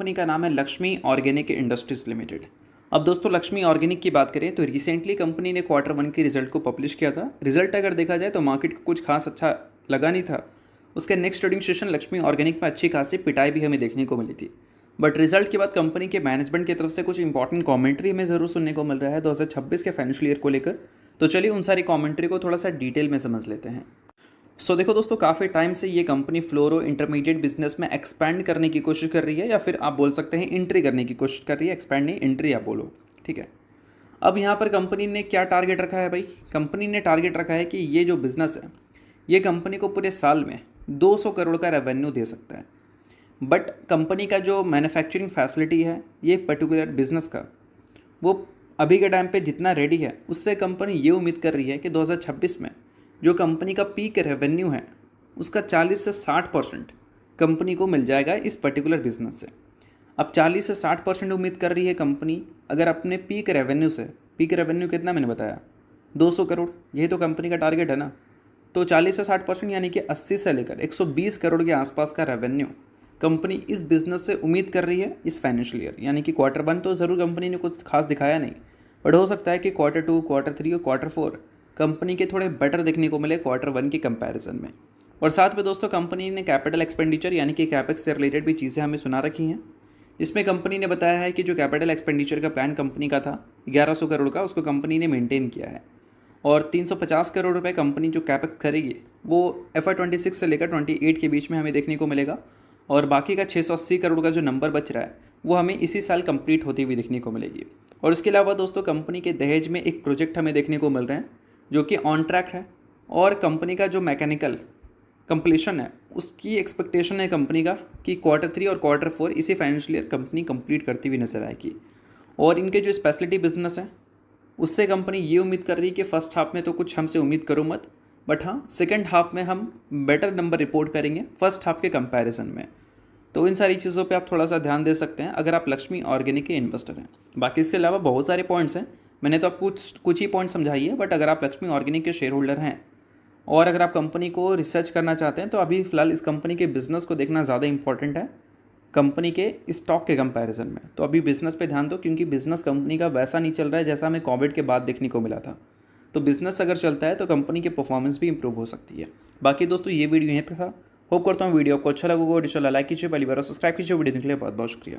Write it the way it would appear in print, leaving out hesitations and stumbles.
Company का नाम है लक्ष्मी ऑर्गेनिक इंडस्ट्रीज लिमिटेड। अब दोस्तों लक्ष्मी ऑर्गेनिक की बात करें तो रिसेंटली कंपनी ने Q1 के रिजल्ट को पब्लिश किया था। रिजल्ट अगर देखा जाए तो मार्केट को कुछ खास अच्छा लगा नहीं था। उसके next trading session Lakshmi organic में अच्छी खासी पिटाई भी हमें देखने को मिली थी। बट रिजल्ट के बाद कंपनी के मैनेजमेंट की तरफ से कुछ इंपॉर्टेंट कमेंट्री हमें ज़रूर सुनने को मिल रहा है 2026 के फाइनेंशियल ईयर को लेकर। तो चलिए उन सारी कमेंट्री को थोड़ा सा डिटेल में समझ लेते हैं। देखो दोस्तों, काफ़ी टाइम से ये कंपनी फ्लोरो इंटरमीडिएट बिजनेस में एक्सपैंड करने की कोशिश कर रही है, या फिर आप बोल सकते हैं एंट्री करने की कोशिश कर रही है। एक्सपैंड नहीं, एंट्री आप बोलो, ठीक है। अब यहाँ पर कंपनी ने क्या टारगेट रखा है भाई? कंपनी ने टारगेट रखा है कि ये जो बिज़नेस है ये कंपनी को पूरे साल में 200 करोड़ का रेवेन्यू दे सकता है। बट कंपनी का जो मैन्युफैक्चरिंग फैसिलिटी है ये पर्टिकुलर बिजनेस का, वो अभी के टाइम पे जितना रेडी है उससे कंपनी ये उम्मीद कर रही है कि 2026 में जो कंपनी का पीक रेवेन्यू है उसका 40 से 60% कंपनी को मिल जाएगा इस पर्टिकुलर बिजनेस से। अब 40 से 60% उम्मीद कर रही है कंपनी अगर अपने पीक रेवेन्यू से। पीक रेवेन्यू कितना मैंने बताया? 200 करोड़, यही तो कंपनी का टारगेट है ना। तो 40 से 60% यानी कि 80 से लेकर 120 करोड़ के आसपास का रेवेन्यू कंपनी इस बिज़नेस से उम्मीद कर रही है इस फाइनेंशियल ईयर। यानी कि Q1 तो ज़रूर कंपनी ने कुछ खास दिखाया नहीं, बट हो सकता है कि Q2, Q3 और Q4 कंपनी के थोड़े बेटर देखने को मिले Q1 के कंपैरिजन में। और साथ में दोस्तों कंपनी ने कैपिटल एक्सपेंडिचर यानी कि कैपेक्स से रिलेटेड भी चीज़ें हमें सुना रखी हैं। इसमें कंपनी ने बताया है कि जो कैपिटल एक्सपेंडिचर का प्लान कंपनी का था 1100 करोड़ का, उसको कंपनी ने मेंटेन किया है। और 350 करोड़ रुपए कंपनी जो कैपेक्स करेगी वो FY26 से लेकर 28 के बीच में हमें देखने को मिलेगा। और बाकी का 680 करोड़ का जो नंबर बच रहा है वो हमें इसी साल कंप्लीट होती हुई देखने को मिलेगी। और इसके अलावा दोस्तों कंपनी के दहेज में एक प्रोजेक्ट हमें देखने को मिल रहे हैं जो कि ऑन ट्रैक है। और कंपनी का जो मैकेनिकल कंप्लीशन है उसकी एक्सपेक्टेशन है कंपनी का कि Q3 और Q4 इसी फाइनेंशियल ईयर कंपनी कंप्लीट करती हुई नजर आएगी। और इनके जो स्पेशलिटी बिजनेस है उससे कंपनी ये उम्मीद कर रही है कि फर्स्ट हाफ में तो कुछ हमसे उम्मीद करो मत, बट हाँ सेकेंड हाफ में हम बेटर नंबर रिपोर्ट करेंगे फर्स्ट हाफ के कंपैरिजन में। तो इन सारी चीज़ों पे आप थोड़ा सा ध्यान दे सकते हैं अगर आप लक्ष्मी ऑर्गेनिक के इन्वेस्टर हैं। बाकी इसके अलावा बहुत सारे पॉइंट्स हैं, मैंने तो आपको कुछ ही पॉइंट समझाई है। बट अगर आप लक्ष्मी ऑर्गेनिक के शेयर होल्डर हैं और अगर आप कंपनी को रिसर्च करना चाहते हैं तो अभी फ़िलहाल इस कंपनी के बिज़नेस को देखना ज़्यादा इंपॉर्टेंट है कंपनी के स्टॉक के कंपैरिजन में। तो अभी बिज़नेस पे ध्यान दो, क्योंकि बिज़नेस कंपनी का वैसा नहीं चल रहा है जैसा हमें कोविड के बाद देखने को मिला था। तो बिज़नेस अगर चलता है तो कंपनी की परफॉर्मेंस भी इंप्रूव हो सकती है। बाकी दोस्तों ये वीडियो यहीं तक था। होप करता हूँ वीडियो आपको अच्छा लगा होगा। लाइक कीजिए, पहली बार सब्सक्राइब कीजिए। वीडियो देखने के लिए बहुत बहुत शुक्रिया।